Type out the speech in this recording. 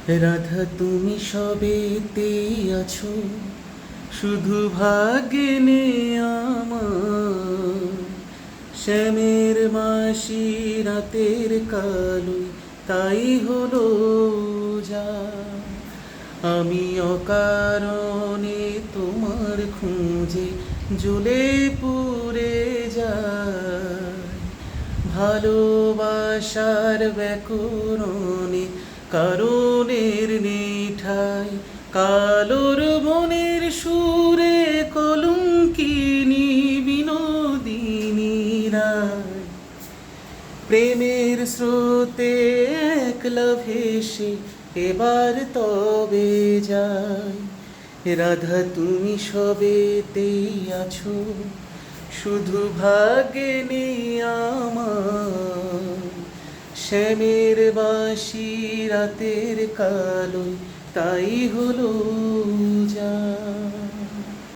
রাধা তুমি সবেতেই আছো, শুধু ভাগ্যে নেই আমার। শ্যামের মাসি রাতের কালোই তাই হলো যা। আমি অকারণে তোমার খুঁজে জ্বলে পুড়ে যাই। ভালোবাসার ব্যাকরণে কারণের নিঠাই, কালোর বনের সুরে কলঙ্কিনী বিনোদিনী রায়। প্রেমের স্রোতে একলা ভেসে এবার তবে যাই। রাধা তুমি সবেতেই আছো, শুধু ভাগ্যে নেই আমার। শ্যামের বাঁশি রাতের কালোয় তাই হলো যা।